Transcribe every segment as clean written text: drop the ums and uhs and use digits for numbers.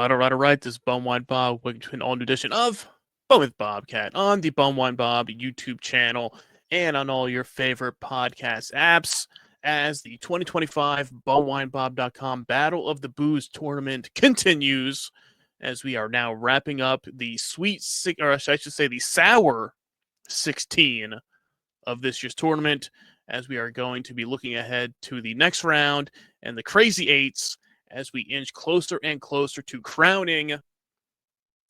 All right. This is Wine Bob with an all-new edition of Bum with Bobcat on the Wine Bob YouTube channel and on all your favorite podcast apps as the 2025 BumWineBob.com Battle of the Booze tournament continues as we are now wrapping up the the sour 16 of this year's tournament as we are going to be looking ahead to the next round and the crazy eights as we inch closer and closer to crowning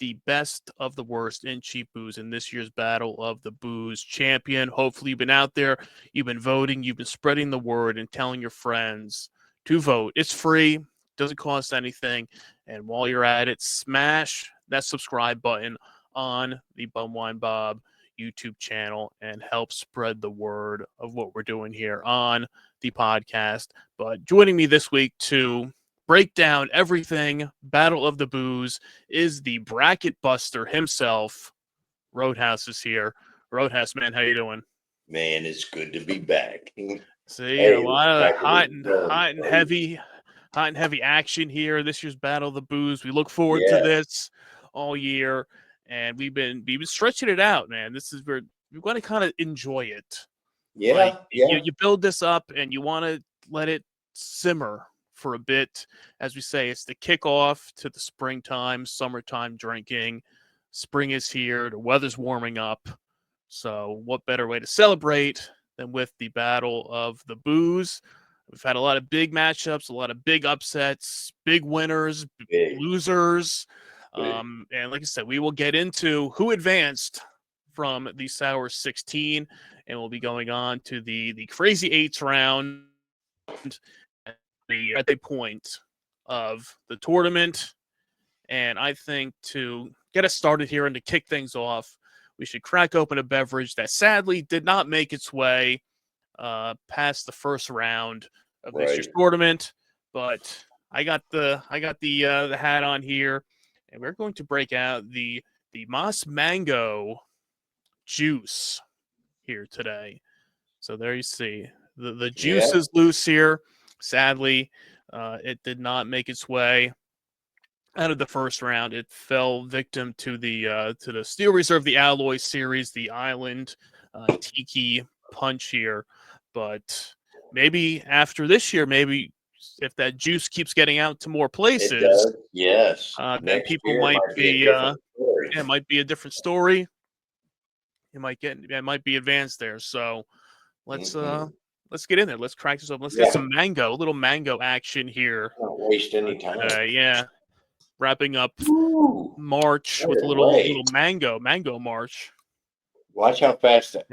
the best of the worst in cheap booze in this year's Battle of the Booze champion. Hopefully you've been out there, you've been voting, you've been spreading the word and telling your friends to vote. It's free, doesn't cost anything, and while you're at it, smash that subscribe button on the Wine Bob YouTube channel and help spread the word of what we're doing here on the podcast. But joining me this week to break down everything Battle of the Booze is the bracket buster himself. Roadhouse is here. Roadhouse, man, how you doing? Man, it's good to be back. See, a lot of hot and heavy action here. This year's Battle of the Booze. We look forward to this all year, and we've been stretching it out, man. This is where we want to kind of enjoy it. You build this up, and you want to let it simmer for a bit. As we say, it's the kickoff to the springtime, summertime drinking. Spring is here. The weather's warming up. So what better way to celebrate than with the Battle of the Booze? We've had a lot of big matchups, a lot of big upsets, big winners, losers. And like I said, we will get into who advanced from the Sour 16, and we'll be going on to the Crazy Eights round at the point of the tournament. And I think to get us started here and to kick things off, we should crack open a beverage that sadly did not make its way past the first round of this year's tournament. But I got the hat on here, and we're going to break out the MAS Mango Juice here today. So there you see the juice is loose here. Sadly, it did not make its way out of the first round. It fell victim to the Steel Reserve, the Alloy Series, the Island Tiki Punch here. But maybe after this year, maybe if that juice keeps getting out to more places, then people might be it might be a different story. It might be advanced there. So let's get in there. Let's crack this up. Let's get some a little mango action here. Don't waste any time. Wrapping up March with a little mango March. Watch how fast that.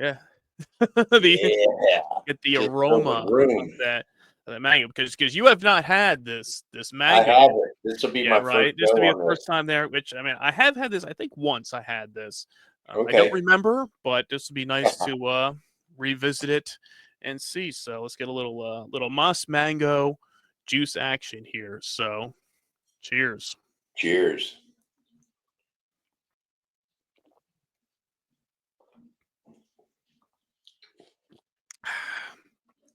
Get the aroma of that mango because you have not had this mango. I haven't. This will be my first. This will be the first time there. Which I mean, I have had this. I think once I had this. I don't remember, but this would be nice to revisit it and see. So let's get a little MAS Mango Juice action here. So, cheers. Cheers.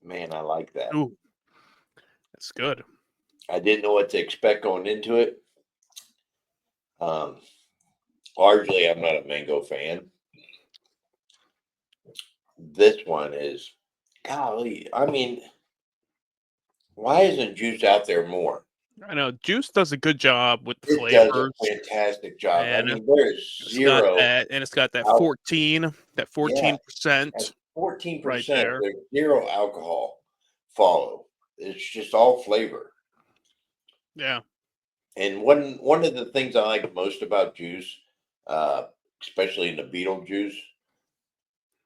Man, I like that. Ooh, that's good. I didn't know what to expect going into it. Largely, I'm not a mango fan. This one is, golly, I mean, why isn't Juice out there more? I know Juice does a good job with the flavors. Does a fantastic job. And I mean, there's zero. It's got that 14%. 14% right there. There's zero alcohol follow. It's just all flavor. Yeah. And one of the things I like most about Juice, especially in the Beetlejuice,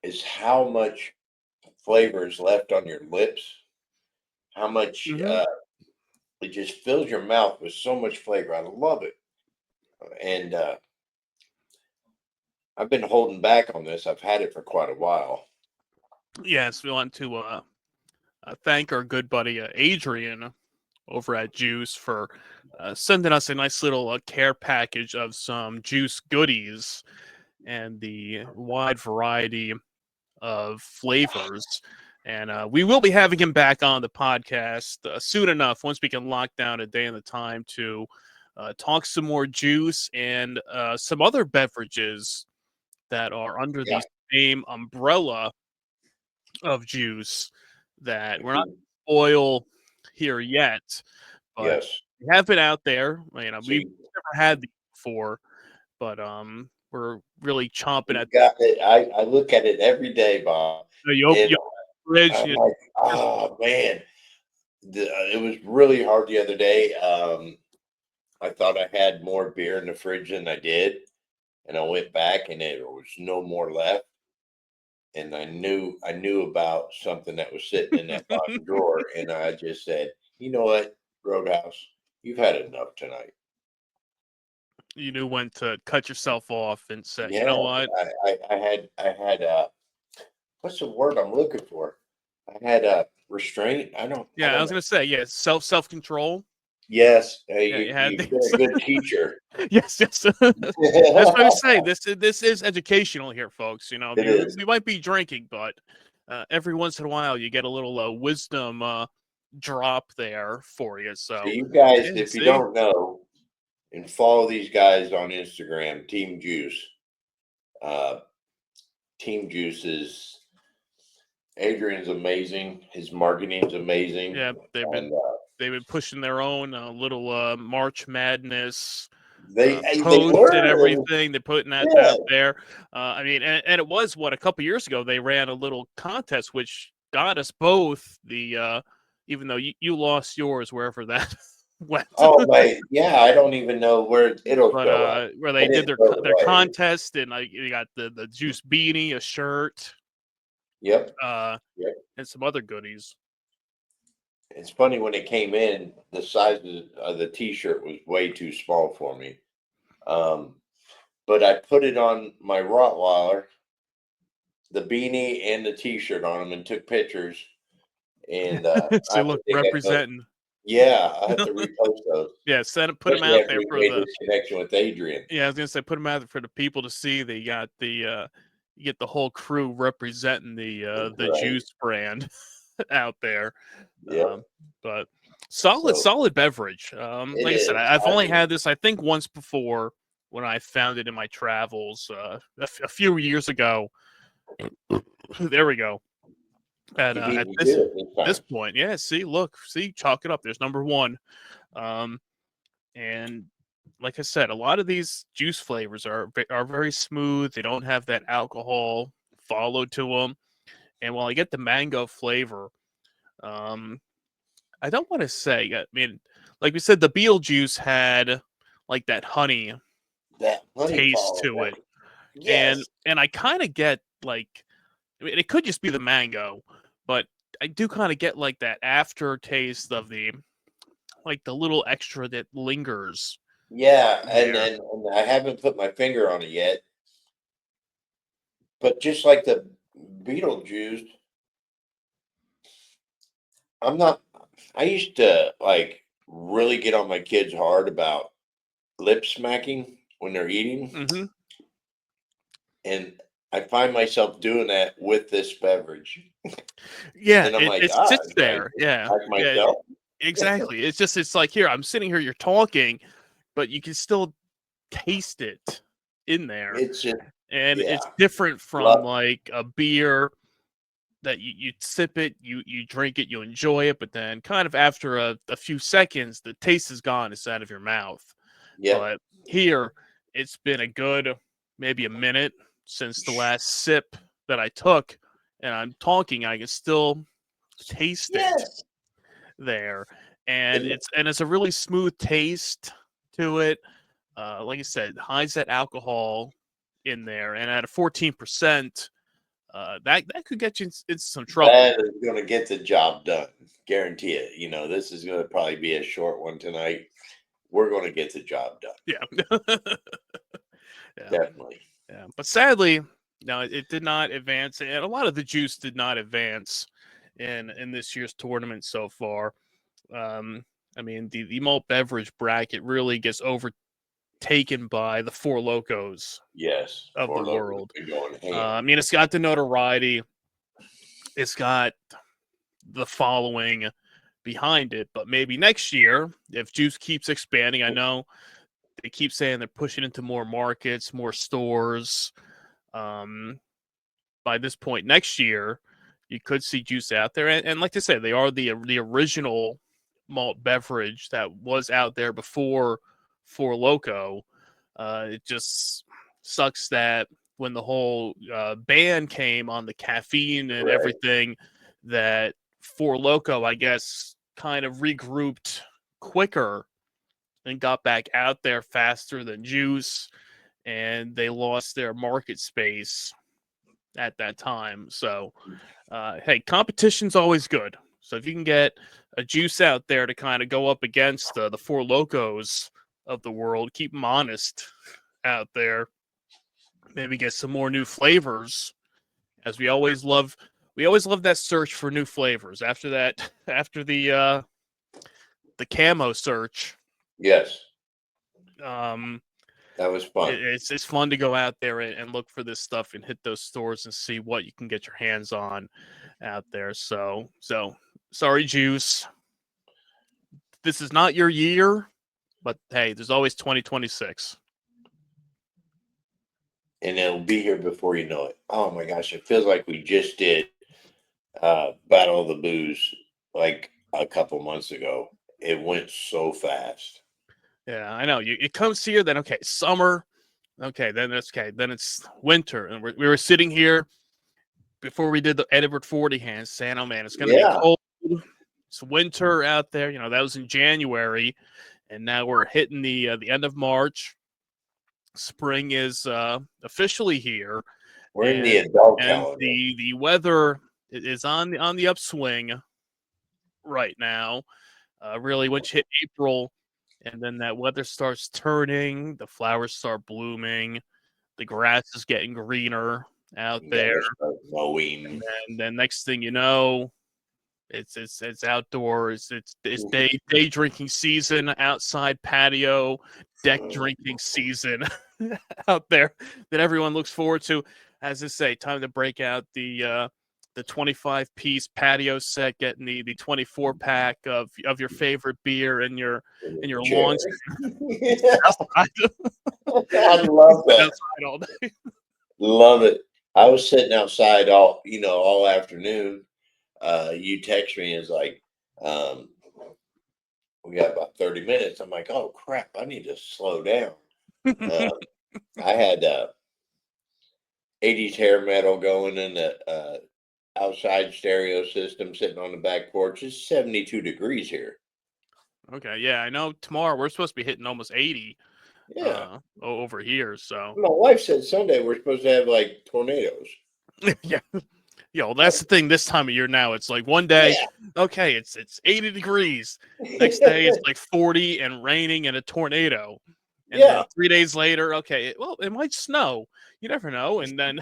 is how much flavor is left on your lips. How much it just fills your mouth with so much flavor. I love it. And I've been holding back on this. I've had it for quite a while. Yes, we want to thank our good buddy Adrian over at Juice for sending us a nice little care package of some juice goodies and the wide variety of flavors. And we will be having him back on the podcast soon enough once we can lock down a day and the time to talk some more juice and some other beverages that are under Yeah. the same umbrella of juice that we're not oil here yet, but Yes. we have been out there. You know, we've See, never had these before, but we're really chomping you at. got it. I look at it every day, Bob, and You open the fridge, I'm you like, oh man, it was really hard the other day. I thought I had more beer in the fridge than I did, and I went back and there was no more left. And I knew about something that was sitting in that bottom drawer, and I just said, you know what, Roadhouse, you've had enough tonight. you knew when to cut yourself off and say, you Yeah, know what? I had what's the word I'm looking for? I had a restraint. I Yeah, I don't was know. gonna say, yeah, self control. Yes, Yeah, you had you've been this. a good teacher. Yes, yes. That's what I say. This is educational here, folks. You know, It is. we might be drinking, but every once in a while you get a little wisdom drop there for you. So So, you guys, yeah, if you see, don't know, and follow these guys on Instagram, Team Juice. Uh, Team Juice is Adrian's amazing. His marketing's amazing, yeah, and they've been pushing their own little March Madness they posts and were, and everything. They're putting that yeah, out there. I mean, and it was what, a couple years ago they ran a little contest which got us both the even though you lost yours wherever that went, oh my, yeah, I don't even know where it'll but show up. where I they did didn't throw it their away. contest, and like you got the juice beanie, a shirt, Yep, uh, yep. and some other goodies. It's funny when it came in, the size of the T-shirt was way too small for me. Um, but I put it on my Rottweiler, the beanie and the T-shirt on him, and took pictures. And I So have to look, think I put, representing. yeah, I have to repost those, Yeah, put them especially out after there we for made the. this connection with Adrian. Yeah, I was gonna say, put them out there for the people to see. They got the you get the whole crew representing the Right. juice brand out there. Yep. Um, but solid, So solid beverage. it Like I said, is. I've I only mean, had this, I think, once before when I found it in my travels a few years ago. There we go. you At beat me to it this this time. point, yeah. See, look, see, chalk it up. There's number one. Um, and like I said, a lot of these juice flavors are very smooth. They don't have that alcohol followed to them. And while I get the mango flavor, um, I don't want to say. I mean, like we said, the Beetlejuice had like that honey That honey taste follow. to it, Yes. and I kind of get like, I mean, it could just be the mango, but I do kind of get like that aftertaste of the like the little extra that lingers Yeah, there. and I haven't put my finger on it yet, but just like the Beetlejuice, I'm not. I used to like really get on my kids hard about lip smacking when they're eating, Hmm. and I find myself doing that with this beverage, Yeah, and I'm like, it ah, sits can I there. just Yeah, smack yeah, myself? exactly. It's like, here, I'm sitting here, you're talking, but you can still taste it in there, It's just, and yeah, it's different from love, like a beer that you sip it, you drink it, you enjoy it, but then kind of after a few seconds, the taste is gone, it's out of your mouth. yep. But here, it's been a good maybe a minute since the last sip that I took, and I'm talking, I can still taste it Yes. there, and And it's a really smooth taste to it. Like I said, hides that alcohol in there, and at a 14%, that could get you into some trouble. that is going to get the job done. Guarantee it. This is going to probably be a short one tonight. We're going to get the job done. Yeah, yeah, Definitely. yeah. But sadly, no, it did not advance, and a lot of the juice did not advance in this year's tournament so far. Um, I mean, the malt beverage bracket really gets overtaken by the Four Locos Yes. of the Four Locos world. been going ham. I mean, it's got the notoriety, it's got the following behind it. But maybe next year, if juice keeps expanding, I know they keep saying they're pushing into more markets, more stores. By this point next year, you could see juice out there. And like I said, they are the original malt beverage that was out there before Four Loko. It just sucks that when the whole ban came on the caffeine and everything, that Four Loko, I guess, kind of regrouped quicker and got back out there faster than juice, and they lost their market space at that time. So, hey, competition's always good. So if you can get a juice out there to kind of go up against the Four Locos of the world, keep them honest out there. Maybe get some more new flavors, as we always love. We always love that search for new flavors. After that, after the camo search, Yes, um, that was fun. it's fun to go out there and look for this stuff and hit those stores and see what you can get your hands on out there. So sorry, juice. This is not your year, but hey, there's always 2026. And it'll be here before you know it. Oh my gosh, it feels like we just did Battle of the Booze like a couple months ago. It went so fast. Yeah, I know. It comes here, then okay, summer. Okay, then it's winter, and we were sitting here before we did the Edward 40 hands, saying, "Oh man, it's gonna be cold. It's winter out there." You know, that was in January, and now we're hitting the end of March. Spring is officially here. We're in the adult and calendar. the weather is on the upswing right now. Really, once you hit April, and then that weather starts turning, the flowers start blooming, the grass is getting greener out there, mowing. and then next thing you know, it's outdoors. It's day drinking season, outside patio, deck drinking season out there that everyone looks forward to. As I say, time to break out the 25-piece patio set, getting the 24-pack of your favorite beer and your lawn. I love that. Outside all day. Love it. I was sitting outside all afternoon. You text me and it's like, we got about 30 minutes. I'm like, oh crap, I need to slow down. I had 80s hair metal going in the outside stereo system sitting on the back porch. It's 72 degrees here. Okay, yeah, I know tomorrow we're supposed to be hitting almost 80 over here. So my wife said Sunday we're supposed to have like tornadoes. yeah. Yeah, well, that's the thing this time of year now. It's like one day, okay, it's 80 degrees. Next day, it's like 40 and raining and a tornado. And then 3 days later, okay, well, it might snow. You never know. And then,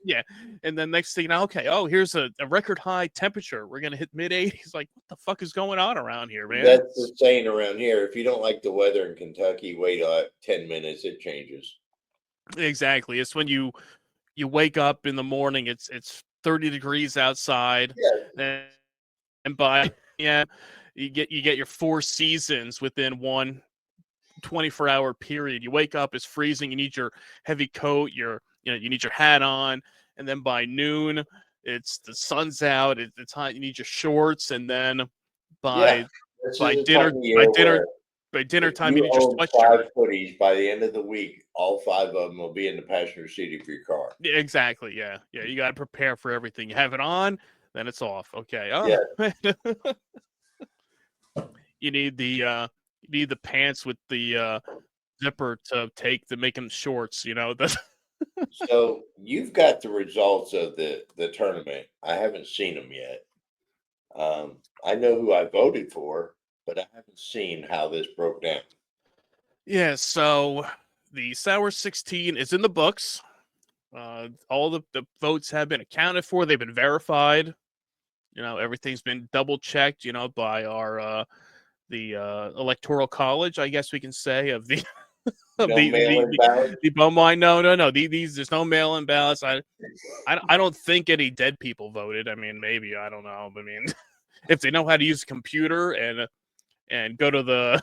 yeah. And then next thing you know, okay, oh, here's a record high temperature. We're going to hit mid-80s. Like, what the fuck is going on around here, man? That's the saying around here. If you don't like the weather in Kentucky, wait 10 minutes. It changes. Exactly. It's when you wake up in the morning, it's 30 degrees outside, and by you get your 4 seasons within one 24-hour period. You wake up, it's freezing, you need your heavy coat, you need your hat on, and then by noon it's the sun's out, it's hot, you need your shorts, and then by dinner time you need your sweatshirt. 5 hoodies by the end of the week. All 5 of them will be in the passenger seat of your car. Exactly. Yeah. You got to prepare for everything. You have it on, then it's off. Okay. You need the pants with the zipper to make them shorts. So you've got the results of the tournament. I haven't seen them yet. I know who I voted for, but I haven't seen how this broke down. Yeah, so the Sour 16 is in the books. All the votes have been accounted for. They've been verified. Everything's been double checked, by our the electoral college, I guess we can say, of the the bum wine. No. These there's no mail-in ballots. I don't think any dead people voted. I mean, maybe, I don't know. I mean, if they know how to use a computer and go to the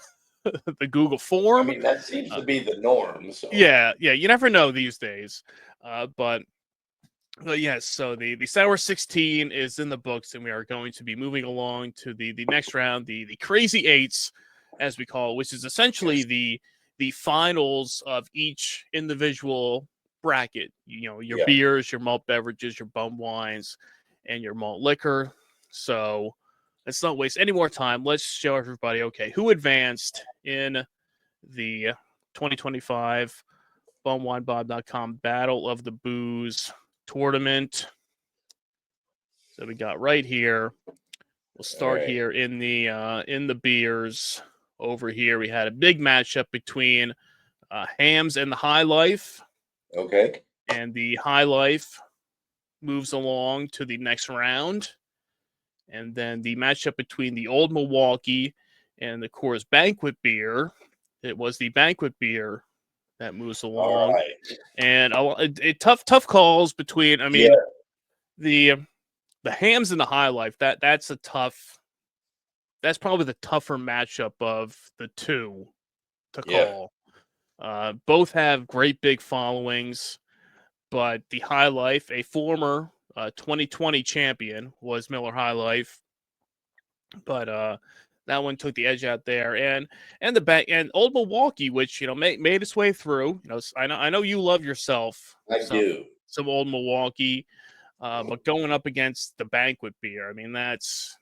the Google I form. mean, that seems Uh, to be the norm. So yeah, you never know these days. But yes, so the Sour 16 is in the books, and we are going to be moving along to the next round, the Crazy Eights, as we call it, which is essentially the finals of each individual bracket. You know, your yeah, beers, your malt beverages, your bum wines, and your malt liquor. So let's not waste any more time. Let's show everybody, okay, who advanced in the 2025 bumwinebob.com Battle of the Booze tournament. So we got right here. We'll start right. here in the beers. Over here, we had a big matchup between Hams and the High Life, Okay. and the High Life moves along to the next round. And then the matchup between the Old Milwaukee and the Coors Banquet beer. It was the Banquet beer that moves All along, right. and tough calls between. I Yeah. mean, the Hams and the High Life. That's probably the tougher matchup of the two to Yeah. call. Both have great big followings, but the High Life, a former 2020 champion, was Miller High Life, but that one took the edge out there, and the back and Old Milwaukee, which made its way through. I know you love yourself I do. some Old Milwaukee, but going up against the Banquet beer, who That's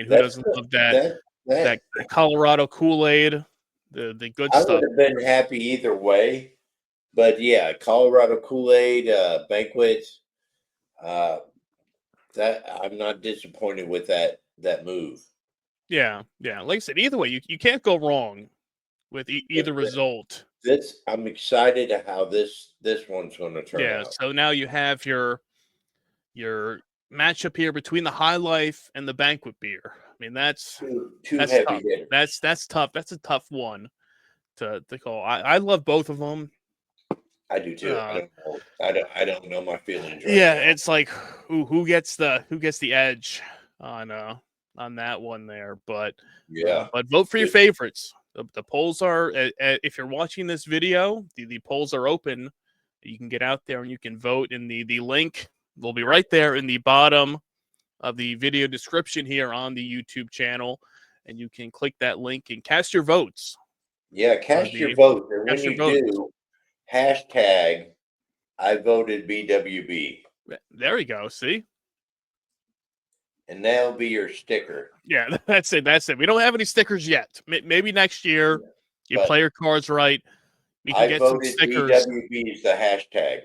doesn't love that that that that Colorado Kool-Aid, the good I stuff. would have been happy either way. But yeah, Colorado Kool-Aid, banquets, uh, that I'm not disappointed with that move. Yeah, yeah. Like I said, either way, you can't go wrong with But either result. this I'm excited at how this one's going to turn Yeah. out. So now you have your matchup here between the High Life and the Banquet beer. I mean, Two that's heavy tough. hitters. That's tough. That's a tough one to call. I love both of them. I do too. I Uh, don't know. I don't know my feelings right yeah, now. it's like who gets the edge on on that one there, Yeah. but vote for your It- favorites. The polls are if you're watching this video, the polls are open. You can get out there and you can vote, in the link will be right there in the bottom of the video description here on the YouTube channel, and you can click that link and cast your votes. yeah, For cast your the vote. And when Cast your you votes. do, hashtag I voted BWB. There we go. See? And that'll be your sticker. Yeah, that's it. That's it. We don't have any stickers yet. Maybe next year, you play But your cards right. We can I get some voted stickers. BWB is the hashtag.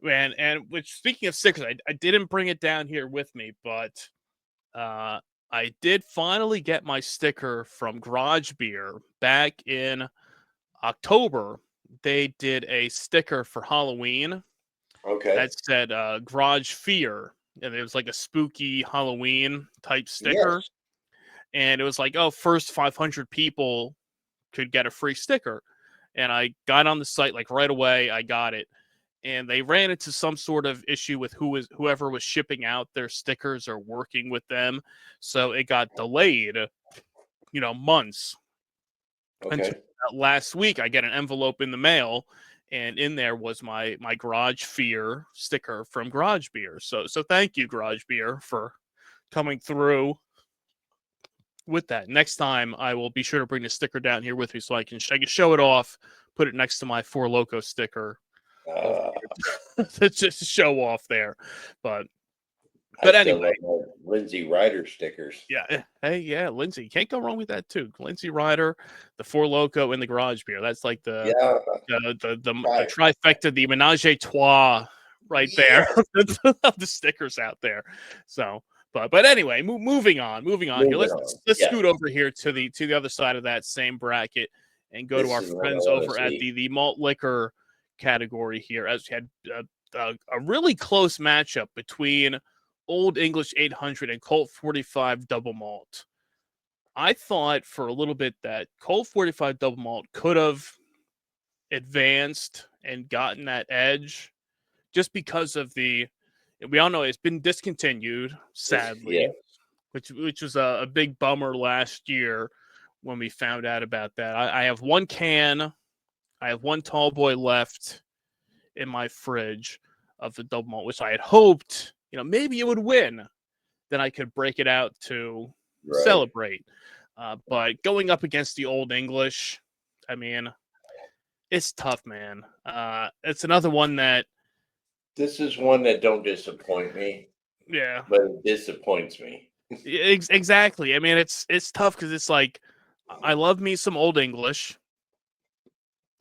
And which, speaking of stickers, I didn't bring it down here with me, but I did finally get my sticker from Garage Beer back in October. They did a sticker for Halloween Okay. that said Garage Fear, and it was like a spooky Halloween type sticker. Yes. And it was like, oh, first 500 people could get a free sticker. And I got on the site like right away. I got it. And they ran into some sort of issue with whoever was shipping out their stickers or working with them. So it got delayed, months, until Okay. last week. I get an envelope in the mail, and in there was my Garage Fear sticker from Garage Beer. So thank you, Garage Beer, for coming through with that. Next time, I will be sure to bring the sticker down here with me so I can show it off, put it next to my Four Loco sticker over Uh, here to just show off there. But I still anyway, love my Lindsay Ryder stickers. yeah, hey, yeah, Lindsay, can't go wrong with that too. Lindsay Ryder, the Four Loco, and the Garage Beer. That's like Yeah. the Right. trifecta, the menage a trois, right there. Yes. The stickers out there. So, but anyway, moving on here. Moving Let's on. Yes. scoot over here to the other side of that same bracket and go to This our is what I friends want to over at see. the malt liquor category here, as we had a really close matchup between Old English 800 and Colt 45 double malt. I thought for a little bit that Colt 45 double malt could have advanced and gotten that edge, just because of we all know it's been discontinued, Yeah. sadly. which was a big bummer last year when we found out about that. I have one can, I have one tall boy left in my fridge of the double malt, which I had hoped, maybe it would win. Then I could break it out to celebrate. But going up against the Old English, I mean, it's tough, man. It's another one that. This is one that don't disappoint me. Yeah, but it disappoints me. Exactly. I mean, it's tough because it's like I love me some Old English,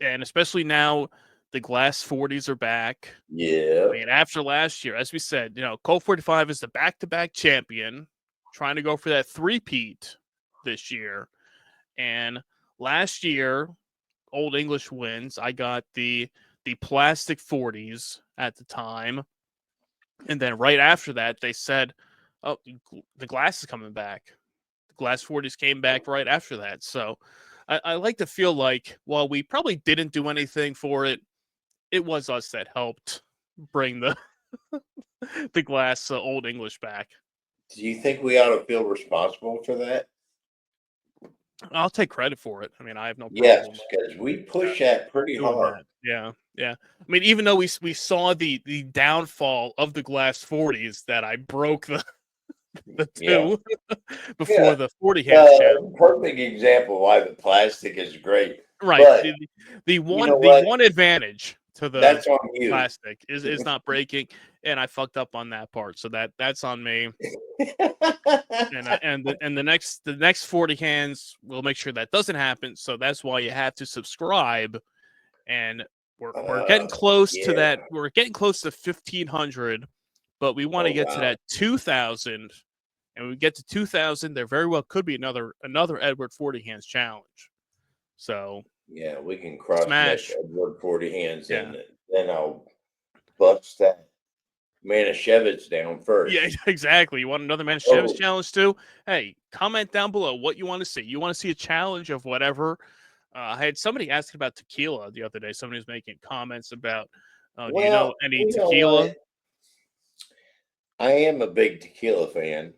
and especially now the glass 40s are back. Yeah. I mean, after last year, as we said, Colt 45 is the back-to-back champion, trying to go for that three-peat this year. And last year, Old English wins. I got the plastic 40s at the time. And then right after that, they said, oh, the glass is coming back. The glass 40s came back right after that. So I like to feel like while we probably didn't do anything for it, it was us that helped bring the the glass Old English back. Do you think we ought to feel responsible for that? I'll take credit for it. I mean, I have no problem. Yes, because we push that pretty hard. That. Yeah. I mean, even though we saw the downfall of the glass 40s, that I broke the two before the 40 hands challenge. Perfect example why the plastic is great. Right. But the one advantage to the that's on you. Plastic is not breaking, and I fucked up on that part, so that's on me. and the next 40 hands, we'll make sure that doesn't happen. So that's why you have to subscribe, and we're getting close to that. We're getting close to 1,500, but we want to get to that 2,000. And when we get to 2,000, there very well could be another Edward 40 hands challenge. So yeah, we can cross match Edward 40 hands, and then I'll bust that Manischewitz down first. Yeah, exactly. You want another Manischewitz challenge too? Hey, comment down below what you want to see. You want to see a challenge of whatever. I had somebody asking about tequila the other day. Somebody was making comments about, do you know any tequila? I am a big tequila fan.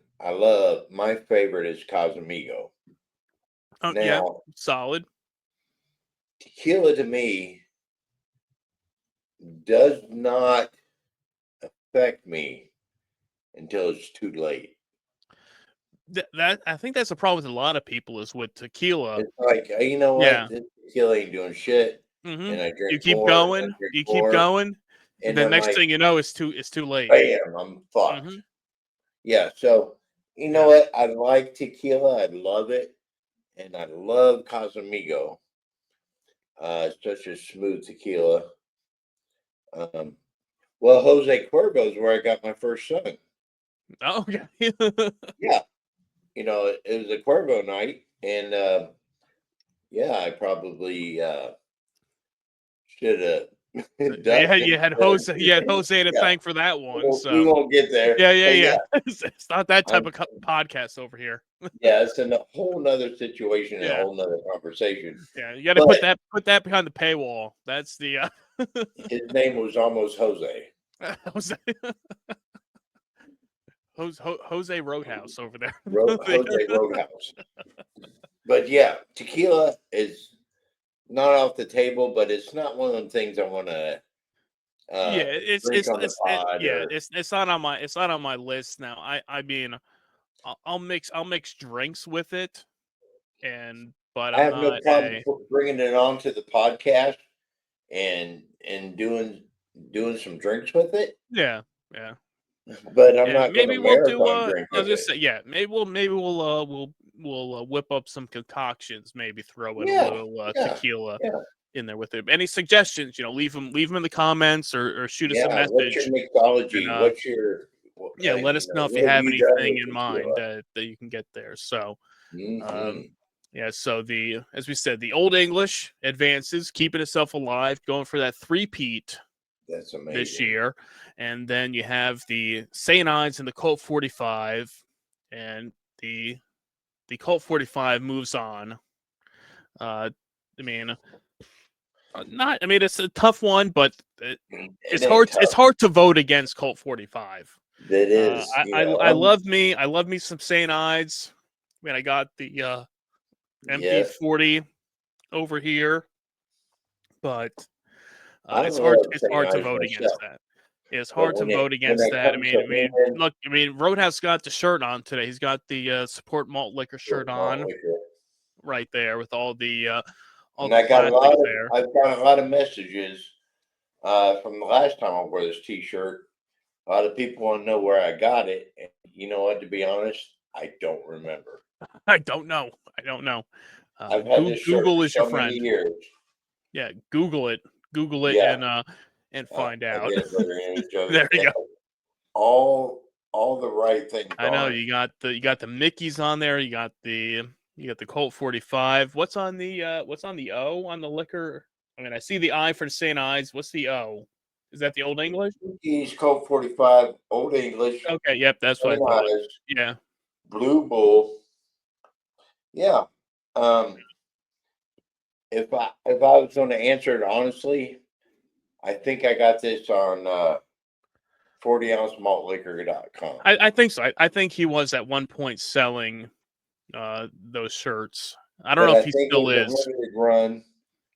My favorite is Casamigo. Oh, yeah, solid. Tequila to me does not affect me until it's too late. That I think that's the problem with a lot of people is with tequila. It's like, you know what? This tequila ain't doing shit. Mm-hmm. And I drink you keep more, going, keep going, and then next thing you know, it's too late. Bam, I'm fucked. Mm-hmm. Yeah, so you know what? I like tequila. I love it. And I love Casamigo. Such a smooth tequila. Well, Jose Cuervo is where I got my first son. Oh, okay. Yeah. It was a Cuervo night. And I probably should have. You had Jose to thank for that one. So we won't get there. Yeah. It's not that type of podcast over here. Yeah, it's a whole nother situation, a whole nother conversation. Yeah, you got to put that behind the paywall. That's the. His name was almost Jose. Jose Roadhouse over there. Jose Roadhouse. But yeah, tequila is not off the table, but it's not one of them things I want to. It's not on my list now. I mean, I'll mix drinks with it, but I have no problem bringing it onto the podcast and doing some drinks with it. Yeah. But I'm not going to maybe we'll whip up some concoctions. Maybe throw in a little tequila in there with it. Any suggestions? Leave them in the comments or shoot us a message. What's your mixology? What's your let us know if you have anything in mind that you can get there. So, so as we said, the Old English advances, keeping itself alive, going for that three-peat. That's amazing. This year. And then you have the St. Ides and the Colt 45, and the Colt 45 moves on. It's a tough one, but it's hard to vote against Colt 45. That is, I love me some St. Ides. I mean, I got the yes, MP40 over here, but I love it's St. hard to Ives vote against myself. that. It's But hard to vote when against it that. comes to man, Look, Roadhouse got the shirt on today. He's got the support malt liquor shirt malt on liquor. right there with all And the plastics there. I've got a lot of messages from the last time I wore this T-shirt. A lot of people want to know where I got it. And you know what? To be honest, I don't remember. I don't know. I don't know. I've had this shirt Google for is your so many friend. years. Yeah, Google it. Google it Yeah, and find I out. get a better image of There it. you It go. has all the right things I know on it. you got the Mickey's on there. You got the Colt 45. What's on the O on the liquor? I mean, I see the I for St. Ides. What's the O? Is that the Old English? East Coast 45, Old English, Okay, yep, that's what I St. thought. Ives, Yeah. Blue Bull. Yeah. Um, if I was going to answer it honestly, I think I got this on 40ouncemaltliquor.com. I think so. I think he was at one point selling those shirts. I don't But know if I he think it still was a is. limited run,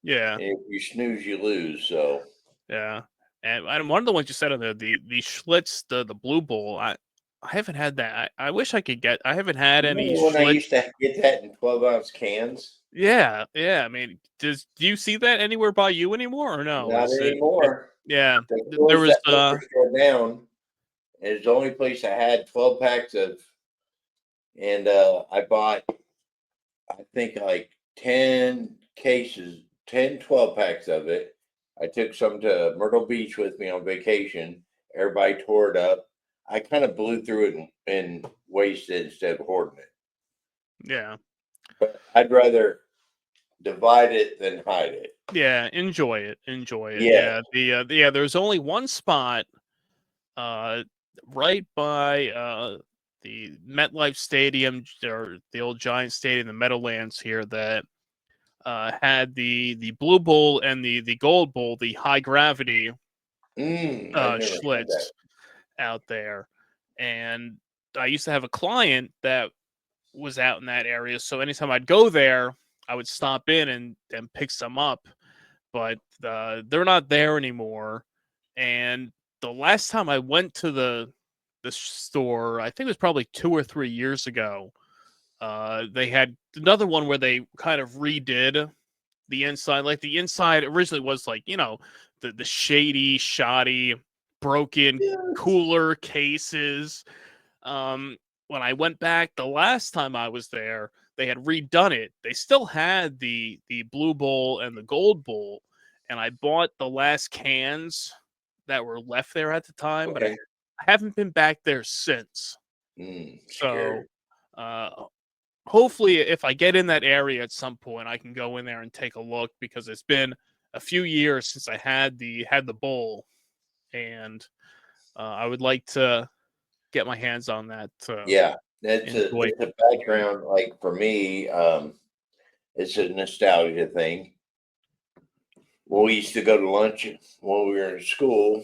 Yeah. and if you snooze, you lose. So Yeah. And one of the ones you said on the Schlitz, the Blue Bull, I haven't had that. I wish I could get I haven't had any remember when I Schlitz. used to get that in 12-ounce cans? Yeah, yeah. I mean, do you see that anywhere by you anymore or no? Not Is it anymore. yeah. They There closed was that liquor store down. And it's the only place I had 12 packs of, and I bought, I think, like 10 cases, 10, 12 packs of it. I took some to Myrtle Beach with me on vacation. Everybody tore it up. I kind of blew through it and wasted it instead of hoarding it. yeah. But I'd rather divide it than hide it. Yeah, enjoy it. Enjoy it. Yeah. Yeah. Yeah, there's only one spot uh right by the MetLife Stadium or the old Giant Stadium, the Meadowlands here that had the Blue Bull and the Gold Bull, the high gravity I've never had that. Schlitz out there. And I used to have a client that was out in that area. So anytime I'd go there, I would stop in and pick some up. But they're not there anymore. And the last time I went to the store, I think it was probably 2 or 3 years ago. They had another one where they kind of redid the inside. Like the inside originally was like, the shady, shoddy, broken Yes. cooler cases. When I went back the last time I was there, they had redone it. They still had the blue bowl and the gold bowl, and I bought the last cans that were left there at the time, but I Okay. haven't been back there since. Scary. So, uh, hopefully, if I get in that area at some point, I can go in there and take a look because it's been a few years since I had the bowl, and I would like to get my hands on that to Yeah. enjoy. It's a background, like for me, it's a nostalgia thing. When we used to go to lunch when we were in school,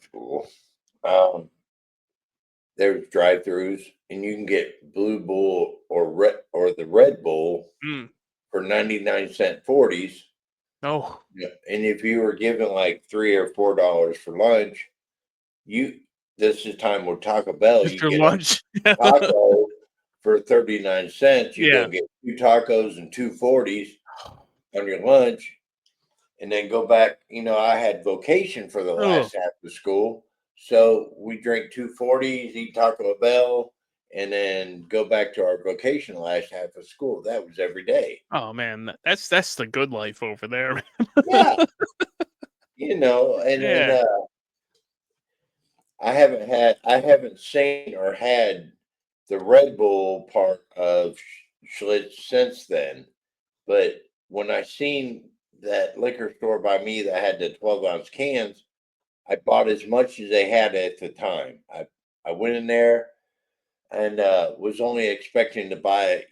school, um, there was drive-throughs, and you can get Blue Bull or the Red Bull Mm. for 99-cent 40s. Oh, Yeah. And if you were given like $3 or $4 for lunch, you this is time with Taco Bell. just You your get a lunch. taco for 39 cents. You go Yeah. get two tacos and two 40s on your lunch, and then go back. I had vocation for the Oh, last half of school, so we drink two 40s, eat Taco Bell, and then go back to our vocation last half of school. That was every day. oh man, that's the good life over there. Yeah, and then Yeah. I haven't seen or had the Red Bull part of Schlitz since then. But when I seen that liquor store by me that had the 12-ounce cans, I bought as much as they had at the time. I went in there and was only expecting to buy,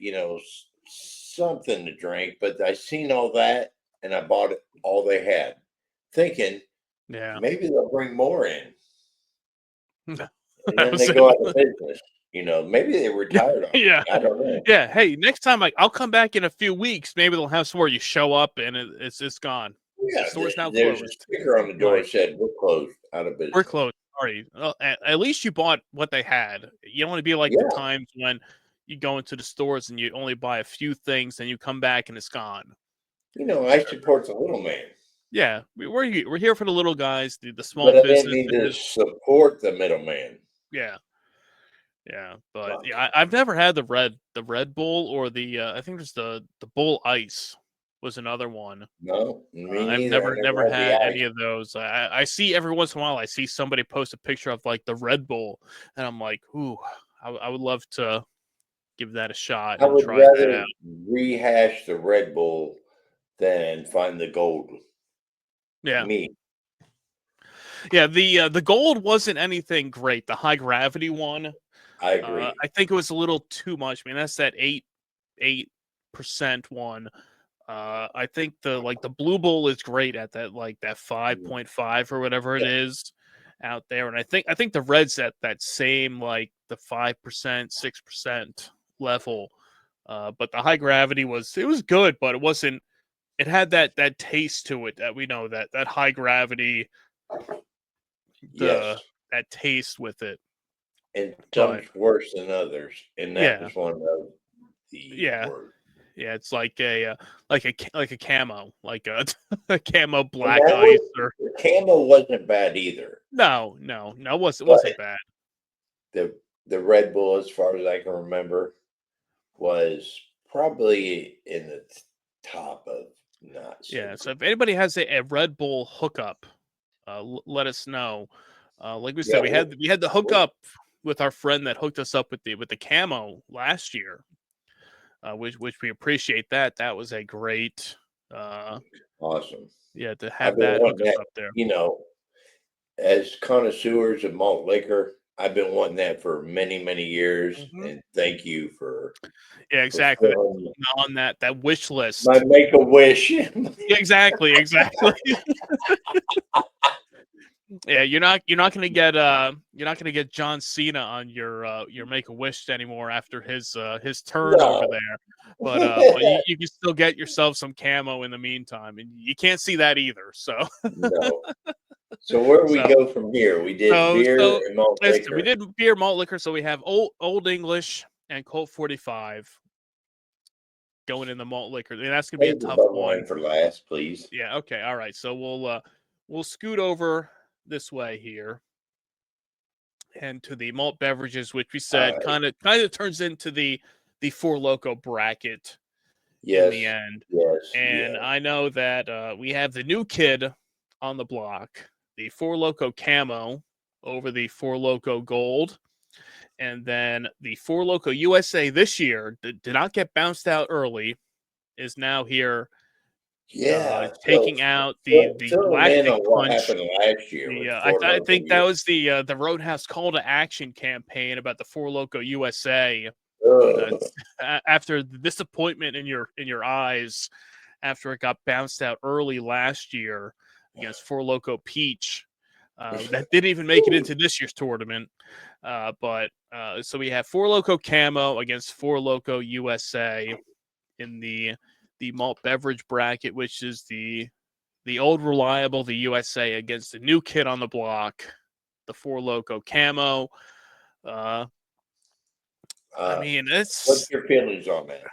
something to drink, but I seen all that and I bought it all they had, thinking Yeah. maybe they'll bring more in. and That then was they it. go out of business. Maybe they retired on Yeah. me. I don't know. Yeah. Hey, next time I'll come back in a few weeks. Maybe they'll have somewhere you show up and it's gone. The Yeah, store's now there's a closed. sticker on the You're door like, that said we're closed, out of we're business. closed. Sorry. Well, at least you bought what they had. You don't want to be like the Yeah, times when you go into the stores and you only buy a few things, and you come back and it's gone. I support the little man, Yeah, we're here for the little guys, the small but I didn't mean to businesses. support the middleman. Yeah, yeah, but Fuck. yeah, I've never had the Red Bull or the I think there's the Bull Ice was another one. No, me I've neither. I never never had the had ice. any of those. I see every once in a while I see somebody post a picture of like the Red Bull, and I'm like, ooh, I would love to give that a shot I and would try that out. rather rehash the Red Bull than find the gold. Yeah, Me, yeah. The gold wasn't anything great. The high gravity one, I agree. I think it was a little too much. I mean, that's that 8% one. I think the Blue Bull is great at that, like that Mm, 5.5 or whatever it yeah, is out there, and I think the Reds at that same like the 5%, 6% level. But the high gravity was good, but it wasn't. It had that taste to it that we know that high gravity yes, the that taste with it. and But some's worse than others, and that yeah, was one of the yeah, worst. yeah. It's like a camo, like a a camo And black that ice was or the camo wasn't bad either, no, but wasn't bad. the the Red Bull, as far as I can remember, was probably in the top of not so Yeah. So good. if anybody has a Red Bull hookup, let us know. Like we Yeah, said, we had the we'll hookup with our friend that hooked us up with the camo last year, which we appreciate that. That was a great, uh, awesome. yeah, to I've have been that hook wanting us that, up there. as connoisseurs of malt liquor, I've been wanting that for many, many years. Hmm. And thank you for Yeah, exactly. fulfilling On that wish my list. make a wish. Yeah, exactly, exactly. Yeah, you're not gonna get John Cena on your Make a Wish anymore after his turn over No. there, but you can still get yourself some camo in the meantime, and you can't see that either. So No. So where do we so go from here? We did beer so and malt listen, we liquor. did beer malt liquor, so we have Old English and Colt 45 going in the malt liquor, and that's gonna be a Save the tough bud one. wine for last, please. Yeah, okay, all right. So we'll scoot over this way here and to the malt beverages, which we All said right. kind of turns into the Four Loco bracket in Yes. the end. Yes. And Yes. I know that we have the new kid on the block, the Four Loco Camo over the Four Loco Gold, and then the Four Loco USA this year did not get bounced out early, is now here Yeah. So taking out the fill them in Galactic on what Punch. happened last year The with Four I Loco think that U. was the Roadhouse call to action campaign about the Four Loco USA. Uh, Ugh. after the disappointment in your eyes after it got bounced out early last year against Four Loco Peach, that didn't even make it into this year's tournament. But so we have Four Loco Camo against Four Loco USA in the malt beverage bracket, which is the old reliable, the USA against the new kid on the block, the Four Loco Camo. Uh, I Uh, mean, what's your feelings on that?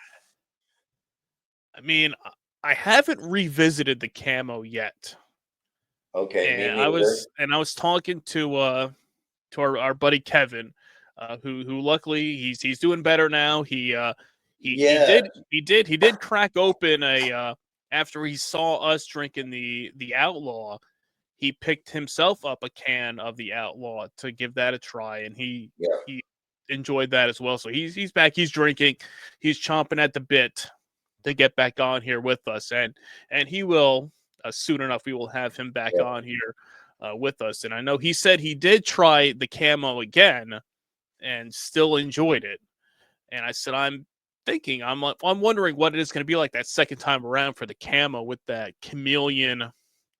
I mean, I haven't revisited the camo yet, Okay, me and neither. I was talking to our buddy Kevin, who luckily he's doing better now. Yeah. He did crack open a after he saw us drinking the Outlaw. He picked himself up a can of the Outlaw to give that a try, and Yeah. he enjoyed that as well. So he's back. He's drinking. He's chomping at the bit to get back on here with us, and he will soon enough. We will have him back Yeah. on here with us. And I know he said he did try the camo again and still enjoyed it. And I said I'm wondering what it is going to be like that second time around for the camo with that chameleon It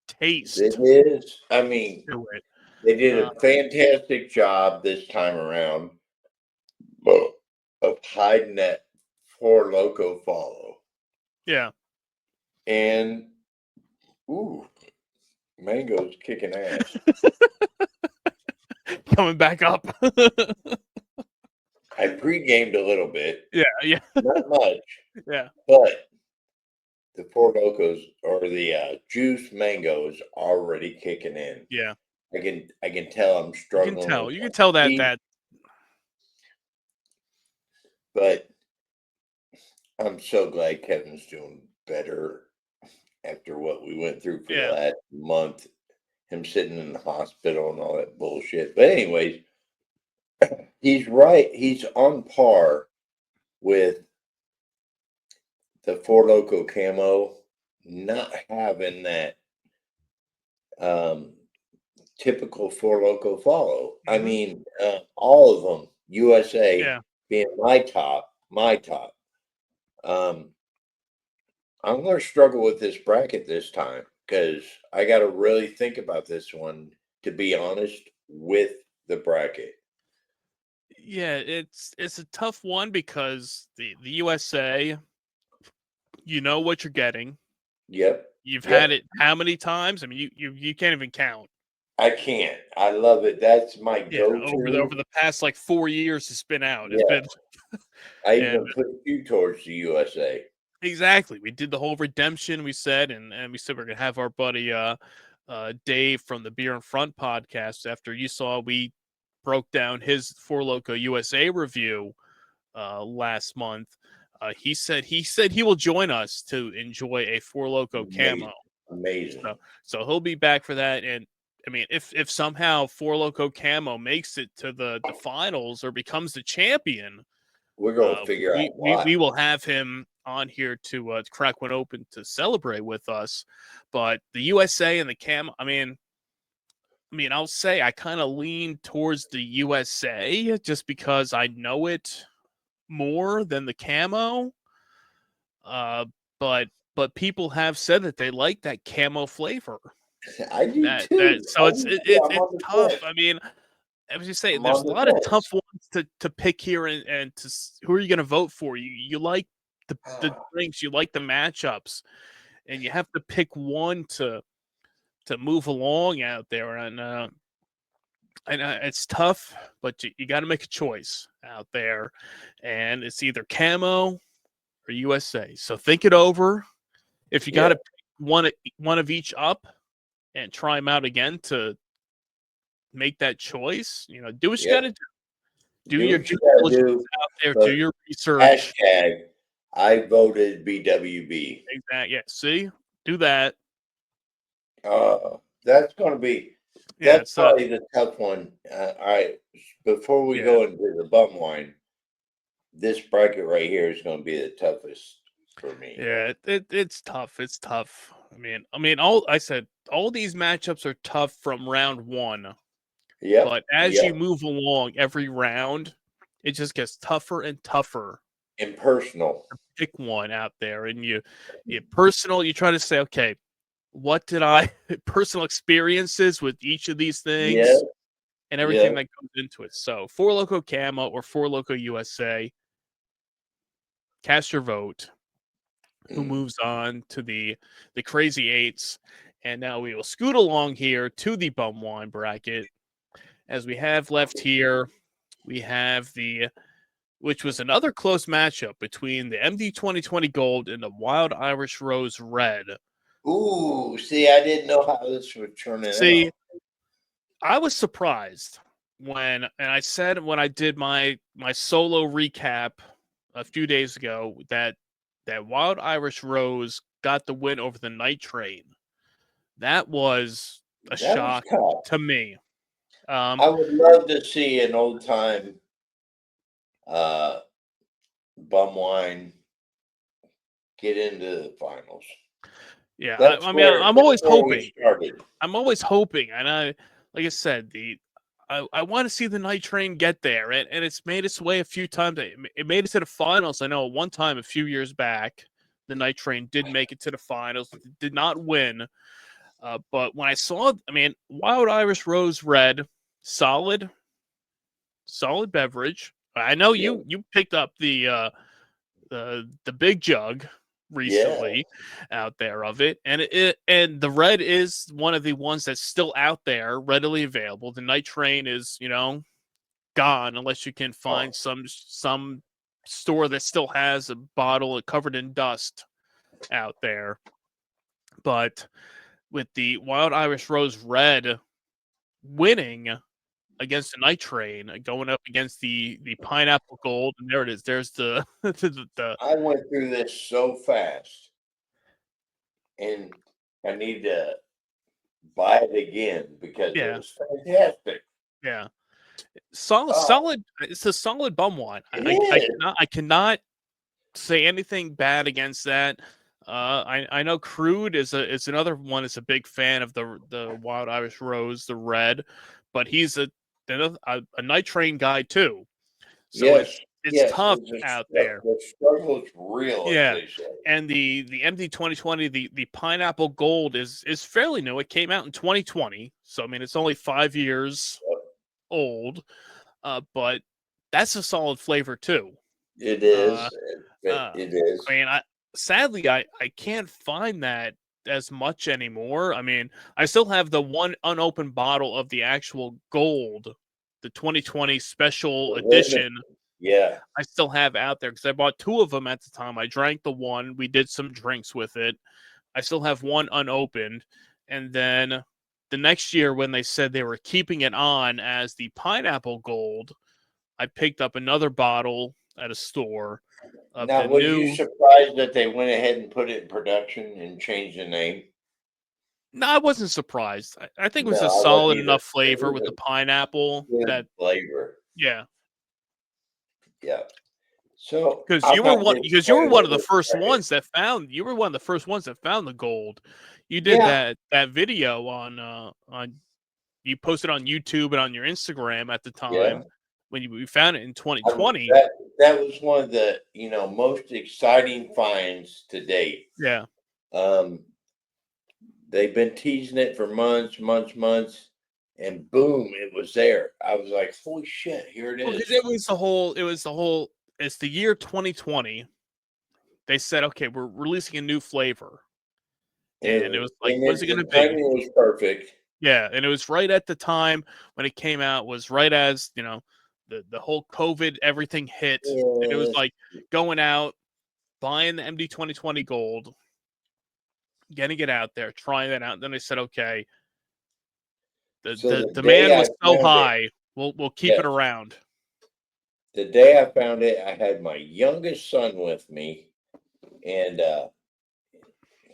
taste is. I mean, to it. They did a fantastic job this time around of hiding that Four Loco follow. Yeah. And ooh, Mango's kicking ass. Coming back up. I pre-gamed a little bit, Yeah. not much, Yeah. but the Four Locos or the Juice Mango is already kicking in. Yeah. I can tell I'm You struggling can tell. with You my can tell that teeth, but I'm so glad Kevin's doing better after what we went through for the yeah. last month, him sitting in the hospital and all that bullshit. But anyways, he's right. He's on par with the Four Loco camo not having that um, typical Four Loco follow. I Mhm. mean, all of them, USA Yeah. being my top. Um, I'm going to struggle with this bracket this time because I got to really think about this one, to be honest, with the bracket. Yeah, it's a tough one because the USA, you know what you're getting. Yep. You've had Yep. it how many times? I mean, you can't even count. I can't. I love it. That's my Yeah, over go-to. the past like 4 years, it's been out. It's Yeah. been I and even put you towards the USA. exactly. We did the whole redemption. We said, and we said we're gonna have our buddy Dave from the Beer in Front podcast. After you saw, we broke down his Four Loco USA review last month. He said he will join us to enjoy a Four Loco Amazing. camo. Amazing. So he'll be back for that. And I mean, if somehow Four Loco camo makes it to the finals or becomes the champion, We're going to figure out we why. will have him on here to crack one open to celebrate with us. But the USA and the camo, I'll say I kind of lean towards the USA just because I know it more than the camo. Uh, but people have said that they like that camo flavor. I do That too. so I do too. I'm it's on the tough. fence. I mean, I was just saying, I'm there's on a the lot of tough fence. ones to pick here, and who are you going to vote for? You like the drinks, you like the matchups, and you have to pick one to move along out there, and it's tough, but you got to make a choice out there, and it's either camo or USA. So think it over. If you got Yeah. to pick one of each up and try them out again to make that choice, do what you got Yep. to do. Do Do your what due you got to diligence do. out there. Do But your research. hashtag, I voted BWB. Exactly. Yeah. See, do that. That's going to be, Yeah. that's So probably the tough one. All right. Before we yeah, go into the bum wine, this bracket right here is going to be the toughest for me. yeah. It's tough. It's tough. All these matchups are tough from round one, Yep. but as you Yep. move along, every round, it just gets tougher and tougher. Impersonal. Pick one out there, and you personal. You try to say, okay, what did I personal experiences with each of these Yeah. things and Yeah. everything that goes into it. So Four Loco Camo or Four Loco USA, cast your vote. Who moves on to the Crazy Eights? And now we will scoot along here to the bum wine bracket. As we have left here, we have which was another close matchup between the MD 2020 Gold and the Wild Irish Rose Red. Ooh, see, I didn't know how this would turn See, out. I was surprised and I said when I did my solo recap a few days ago that Wild Irish Rose got the win over the Night Train. That was a That was shock tough. to me. I would love to see an old time uh, bum wine get into the finals. Yeah, That's I'm that's always where we hoping. started. I'm always hoping, and like I said, I want to see the Night Train get there, and it's made its way a few times. It made it to the finals. I know one time a few years back, the Night Train did make it to the finals, did not win. But when I saw, I mean, Wild Irish Rose Red, solid beverage. I know Yeah. you picked up the big jug Yeah. recently out there of it, and and the red is one of the ones that's still out there, readily available. The Night Train is, gone unless you can Oh, find some store that still has a bottle covered in dust out there. But with the Wild Irish Rose Red winning against the Night Train, going up against the Pineapple Gold, and there it is. There's the the I went through this so fast, and I need to buy it again because it yeah, was fantastic. yeah. Solid, Oh, solid. It's a solid bum wine. it is. I cannot say anything bad against that. I know Crude is another one. Is a big fan of the Wild Irish Rose, the red, but he's a Night Train guy too. So Yes, it's yes. tough out there. The struggle is real, as Yeah, they say. and the MD 2020, the Pineapple Gold is fairly new. It came out in 2020, so I mean it's only 5 years old. But that's a solid flavor too. It Uh, is. uh, It is. I mean, sadly I can't find that as much anymore. I mean, I still have the one unopened bottle of the actual gold, the 2020 special The limit. edition. Yeah. I still have out there because I bought two of them at the time. I drank the one. We did some drinks with it. I still have one unopened, and then the next year when they said they were keeping it on as the Pineapple Gold, I picked up another bottle at a store of Now, the was you new. surprised that they went ahead and put it in production and changed the name? No, I wasn't surprised. I think it was No, a I wasn't solid either. enough It flavor was with the a pineapple good that, flavor. yeah. Yeah. So Because I've had this you were one of the flavor. first ones that found the gold. You did Yeah. that video on you posted on YouTube and on your Instagram at the Yeah. time when you found it in I, 2020. that was one of the most exciting finds to date. Yeah. Um, they've been teasing it for months, months, months, and boom, it was there. I was like, "Holy shit, here it Well, 'cause is!" it's the year 2020. They said, okay, we're releasing a new flavor. And it was like, when's it The gonna be? timing was perfect. Yeah, and it was right at the time when it came out, was right as, the whole COVID everything hit. And it was Yes. like going out, buying the MD 2020 gold, getting it out there, trying that out. And then they said, okay, So the the day demand I was so found it, high, we'll keep it yes, around. the day I found it, I had my youngest son with me, and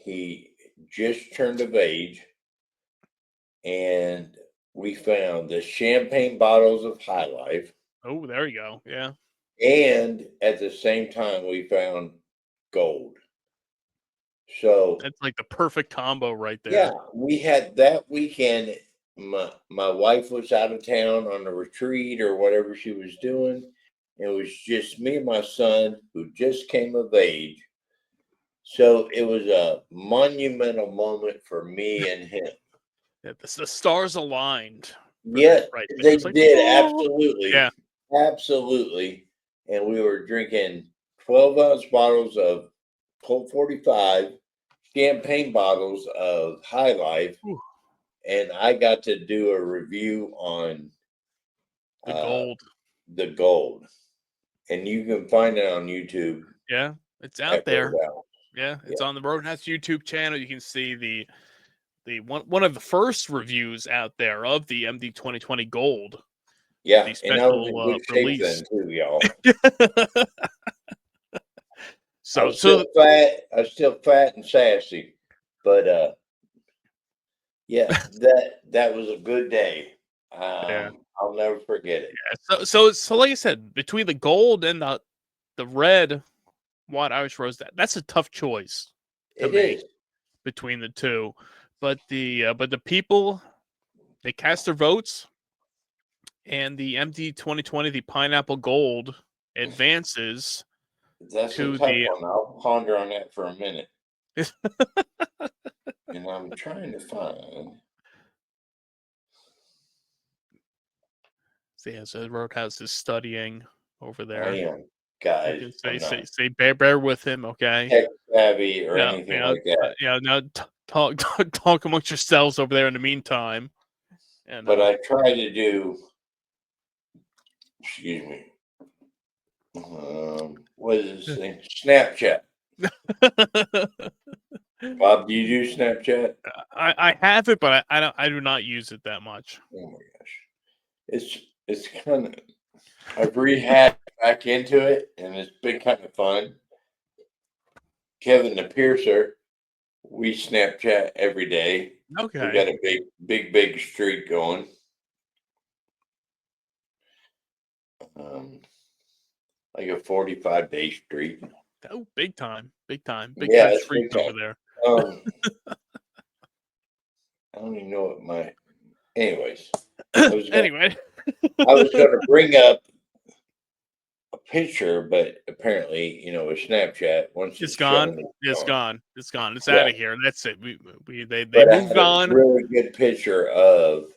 he just turned of age, and we found the champagne bottles of High Life, Oh, there you go. Yeah. and at the same time, we found gold. So That's like the perfect combo right yeah, there. we had that weekend. My wife was out of town on a retreat or whatever she was doing. It was just me and my son who just came of age. So it was a monumental moment for me and him. Yeah, the stars aligned for that Yeah, right there. they It's like, did oh, absolutely, yeah. absolutely. And we were drinking 12-ounce bottles of Colt 45, champagne bottles of High Life, Whew, and I got to do a review on the uh, gold. the gold, and you can find it on YouTube. Yeah, it's out Echo there. Down. Yeah, Yeah, it's on the Roadhouse YouTube channel. You can see the one of the first reviews out there of the MD 2020 Gold, yeah, the and I was special in good shape release. then too, y'all. I so was still so fat. I was still fat and sassy, but yeah, that was a good day. yeah. I'll never forget it. So like I said, between the gold and the red White Irish Rose, that's a tough choice to It make is. between the two. But the people, they cast their votes, and the MD 2020, the Pineapple Gold, advances That's a to tough the one. I'll ponder on that for a minute. And I'm trying to find. See, so Roadhouse is studying over I there. am, guys. Okay, I'm not say bear with him, okay? tech savvy or Yeah, anything like that. yeah. Now talk amongst yourselves over there in the meantime. And But I try to do. Excuse me. What is this thing? Snapchat. Bob, do you do Snapchat? I have it, but I do not use it that much. Oh my gosh, it's kind of. I've rehabbed back into it, and it's been kind of fun. Kevin the Piercer, we Snapchat every day. We Okay. got a big streak going. Like a 45-day streak. Oh, big time Yeah, time it's streak big over time. there. I don't even know what my. Anyways, I was Anyway, going to bring up a picture, but apparently, with Snapchat, once it's it's gone. shown, It's it's gone. gone. It's gone. It's Yeah, out of here. That's it. They but I moved had a on. really good picture of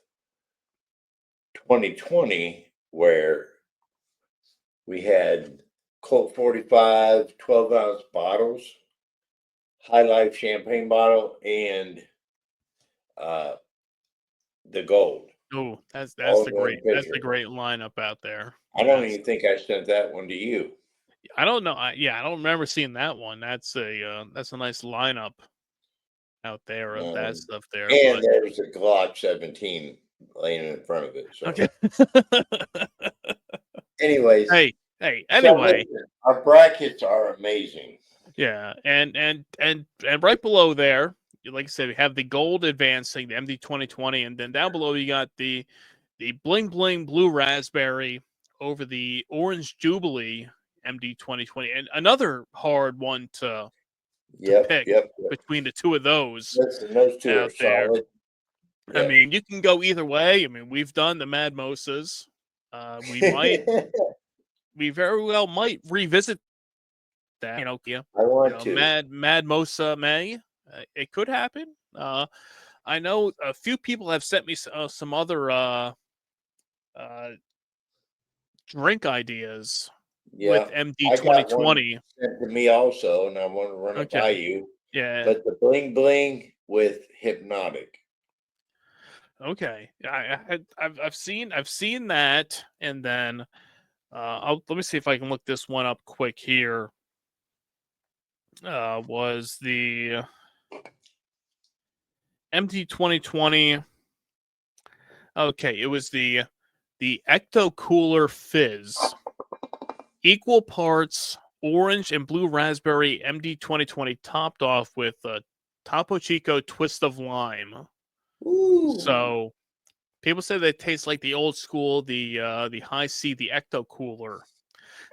2020 where we had Colt 45 12-ounce bottles, High Life champagne bottle, and uh, the gold. Oh, All in one that's the picture. great lineup out there. I don't even think I sent that one to you. I don't know. I don't remember seeing that one. That's a nice lineup out there of that Um, stuff there. and But there was a Glock 17 laying in front of it. So, okay. anyways, Hey. so Anyway, listen, our brackets are amazing. yeah, and right below there, like I said, we have the gold advancing, the MD 2020, and then down below you got the bling bling blue raspberry over the orange jubilee MD 2020, and another hard one to pick Yep. between the two of those Listen, those two are out there. solid. I Yep. mean, you can go either way. I mean, we've done the Mad Mosas. We very well might revisit that. Yeah, I want to. Mad Mosa May. It could happen. I know a few people have sent me some other uh, drink ideas with Yeah, MD I got one 2020. sent to me also, and I want to run it by Okay, you. yeah, But the bling bling with hypnotic. okay. I've seen that, and then let me see if I can look this one up quick here. Was the MD 2020? Okay, it was the Ecto Cooler Fizz, equal parts orange and blue raspberry MD 2020, topped off with a Topo Chico twist of lime. Ooh. So people say they taste like the old school, the high C, the Ecto Cooler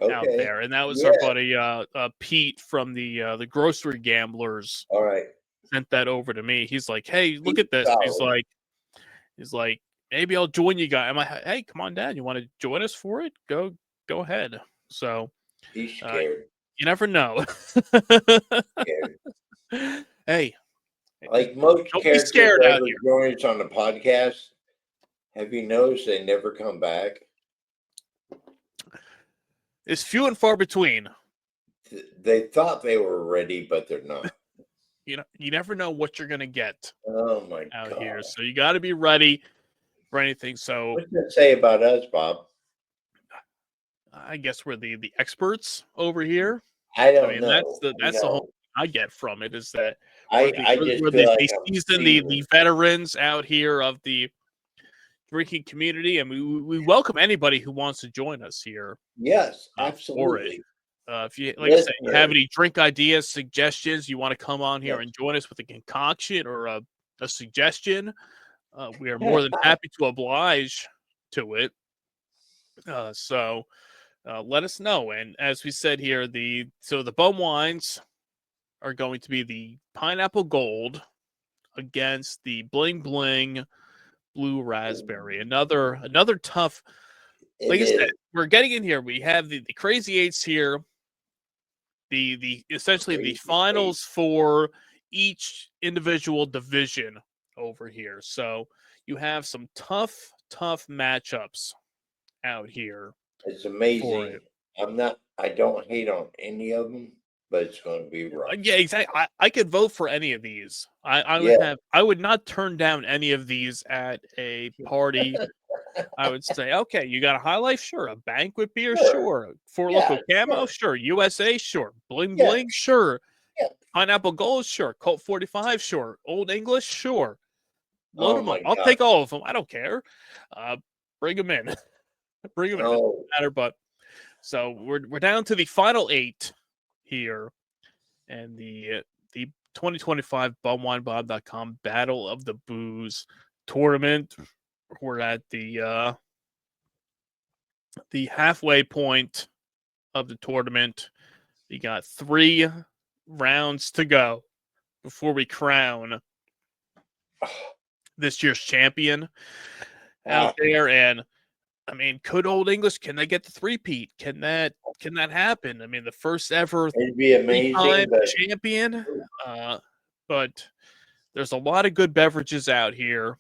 out Okay. there, and that was our Yeah. buddy Pete from the Grocery Gamblers All right. sent that over to me. He's like, "Hey, look He's at this." solid. He's like, maybe I'll join you guys. I'm like, hey, come on, Dad. You want to join us for it? Go ahead. So He's uh, scared. you never know. Scared. Hey, Like most don't be characters scared that out ever here. join us on the podcast, have you noticed they never come back? It's few and far between. They thought they were ready, but they're not. You never know what you're gonna get Oh my out here. God. So you got to be ready for anything. So What's that say about us, Bob? I guess we're the experts over here. I I don't mean, know. that's the whole thing I get from it is that I just we're feel like the I'm seasoned, seasoned. the veterans out here of the drinking community, and we welcome anybody who wants to join us here Yes, for it. absolutely. If you, like I said, you have Listeners, any drink ideas, suggestions, you want to come on here yes. and join us with a concoction or a suggestion, we are more than happy to oblige to it. So let us know. And as we said here, the bum wines are going to be the pineapple gold against the bling bling blue raspberry. Another tough. It Like I said, is. we're getting in here. We have the crazy eights here. The essentially the Crazy eight. finals for each individual division over here. So you have some tough matchups out here It's for amazing. it. I don't hate on any of them, but it's going to be rough. Yeah, exactly. I could vote for any of these. Yeah. I would not turn down any of these at a party. I would say, okay, you got a High Life, sure. A banquet beer, Sure. sure. Four Yeah. Loco Camo, Sure. sure. USA, sure. Bling Yeah. Bling, sure. Yeah. Pineapple Gold, sure. Colt 45, sure. Old English, sure. Load Oh them up. my I'll God. take all of them. I don't care. Bring them in. Bring them in. It doesn't Oh, matter. But so we're down to the final 8 here, and the 2025 bumwinebob.com Battle of the Booze tournament. We're at the halfway point of the tournament. We got 3 rounds to go before we crown this year's champion out there. And I mean, could Old English, can they get the three-peat? Can that happen? I mean, the first ever it'd be amazing, 3-time but champion. But there's a lot of good beverages out here.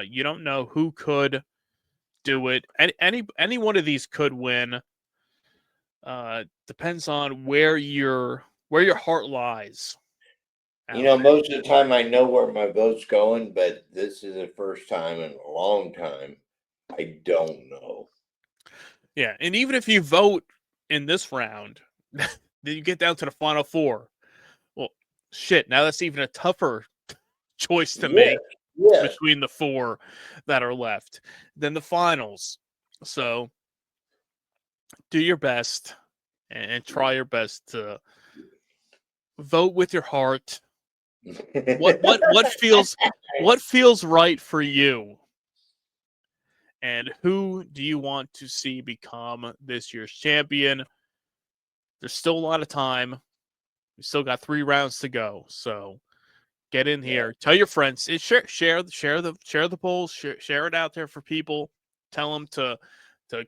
You don't know who could do it. Any one of these could win. Depends on where your heart lies. most of the time I know where my vote's going, but this is the first time in a long time I don't know. Yeah, and even if you vote in this round, then you get down to the final 4. Well, shit, now that's even a tougher choice to Yes. make Yes. between the 4 that are left than the finals. So do your best and try your best to vote with your heart. What feels right for you? And who do you want to see become this year's champion? There's still a lot of time. We still got 3 rounds to go. So get in here. Tell your friends. Share the polls. Share it out there for people. Tell them to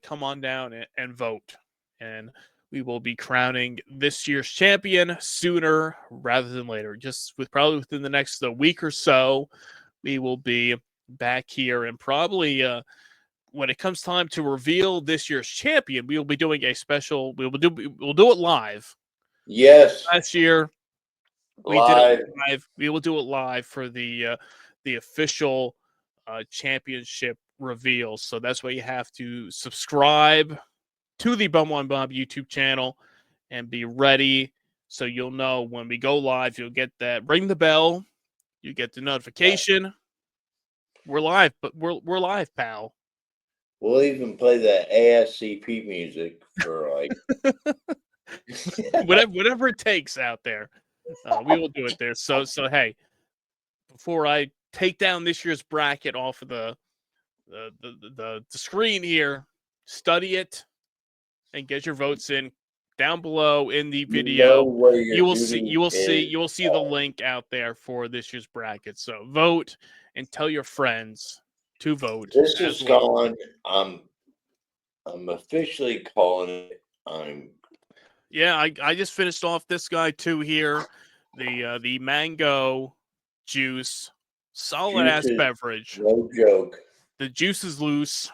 come on down and vote. And we will be crowning this year's champion sooner rather than later. Just probably within the next week or so, we will be back here, and probably when it comes time to reveal this year's champion, we will be doing a special. We'll do it live. Yes. Last year we did Live. it live. We will do it live for the official championship reveal. So that's why you have to subscribe to the Bum One Bob YouTube channel and be ready, so you'll know when we go live. You'll get that. Ring the bell. You get the notification. We're live, but we're live, pal. We'll even play the ASCP music for like Whatever it takes out there, we will do it there. So hey, before I take down this year's bracket off of the screen here, study it and get your votes in down below in the video. where your You will duty is. see the link out there for this year's bracket. So vote and tell your friends to vote This as is well. gone. I'm officially calling it. Yeah, I just finished off this guy too here. The mango juice, solid Juice ass is beverage. no joke. The juice is loose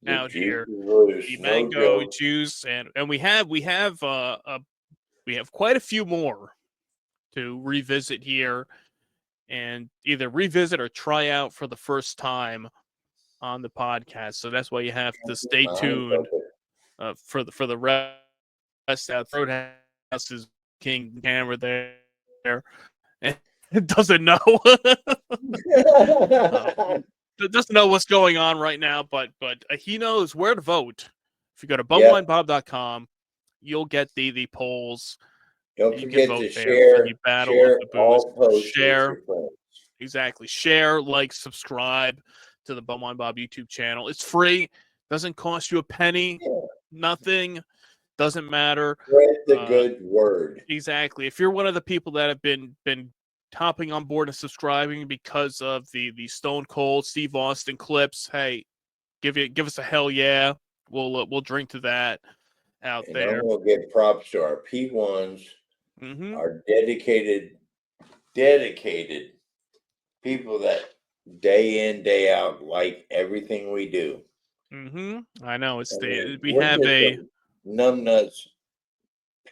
The out juice here. is loose, The no mango joke. juice, and we have quite a few more to revisit here, and either revisit or try out for the first time on the podcast. So that's why you have to stay My eyes tuned open. for the rest out. Roadhouse is king camera there. And it doesn't know. Doesn't know what's going on right now, but he knows where to vote. If you go to Yep. bumwinebob.com, you'll get the polls. Don't You can forget vote to there for the Battle of share the Booze. all posts with Share, your friends. exactly. Share, like, subscribe to the Bum Wine Bob YouTube channel. It's free. Doesn't cost you a penny. Yeah. Nothing. Doesn't matter. Spread the good word. Exactly. If you're one of the people that have been hopping on board and subscribing because of the Stone Cold Steve Austin clips, hey, give us a hell yeah. We'll drink to that out And there. I'm gonna give props to our P1s, Mm-hmm. our dedicated dedicated people that day in, day out like everything we do. I know it's I mean, we we're have just a a numbnuts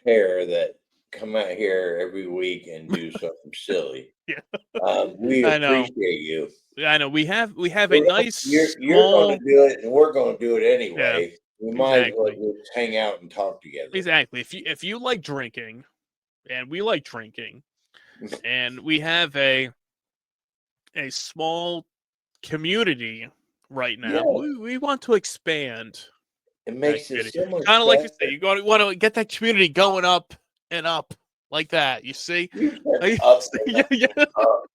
pair that come out here every week and do something silly. yeah. We I know. appreciate you. I know we have a nice You're going to small do it, and we're going to do it yeah, anyway. We might as well exactly. just hang out and talk together. Exactly. If you like drinking and we like drinking and we have a small community right now, Yeah, we want to expand it that makes it community. so much Kind of like you say, better. you want to get that community going up and up like that. You see, You said Like, up and yeah, yeah. up.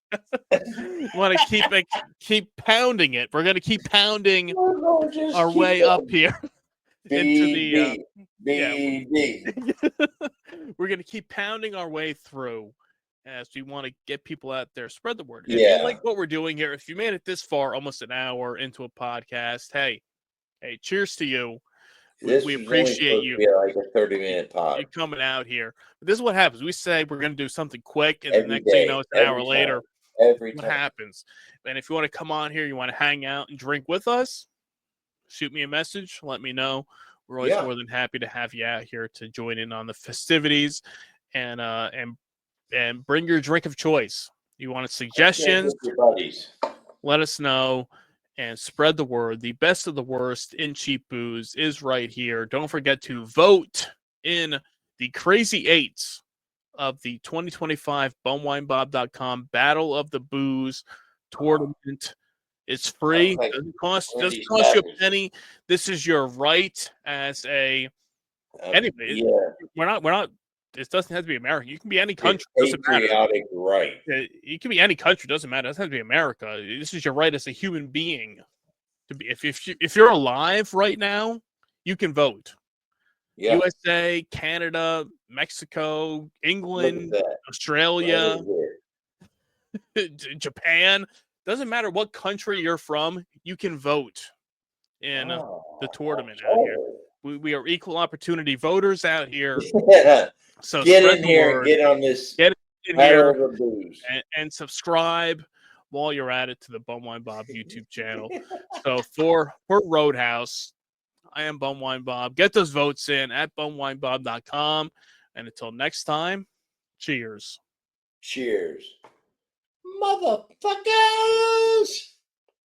Want to keep pounding it. We're gonna keep pounding We're going to just our keep way up going. here into the BD, yeah. BD. We're gonna keep pounding our way through as we want to get people out there, spread the word. If you like Yeah, what we're doing here, if you made it this far, almost an hour into a podcast, hey, cheers to you. this We was only appreciate supposed to you be like a 30-minute you pod coming out here. But this is what happens. We say we're gonna do something quick, and the every next thing you know, day, it's an hour every time, later. every What time. happens? And if you want to come on here, you want to hang out and drink with us, shoot me a message. Let me know. We're always Yeah, more than happy to have you out here to join in on the festivities and bring your drink of choice. You want come drink suggestions? with your buddies. Let us know and spread the word. The best of the worst in cheap booze is right here. Don't forget to vote in the crazy eights of the 2025 bumwinebob.com Battle of the Booze tournament. It's Sounds free. like Doesn't Wendy's cost you a Savage. penny. This is your right as a anyway. Yeah, We're not. This doesn't have to be American. You can be any your country. Doesn't matter. patriotic right. You can be any country. Doesn't matter. It doesn't have to be America. This is your right as a human being to be. If you're alive right now, you can vote. Yeah, USA, Canada, Mexico, look at England, that. Right Australia, over here. Japan. Doesn't matter what country you're from, you can vote in the Oh, tournament out here. We are equal opportunity voters out here. yeah. So Get spread in the here and word. get on this Get in Battle here of the Booze. and subscribe while you're at it to the Bumwine Bob YouTube channel. So for Roadhouse, I am Bumwine Bob. Get those votes in at bumwinebob.com. And until next time, cheers. Cheers. Motherfuckers!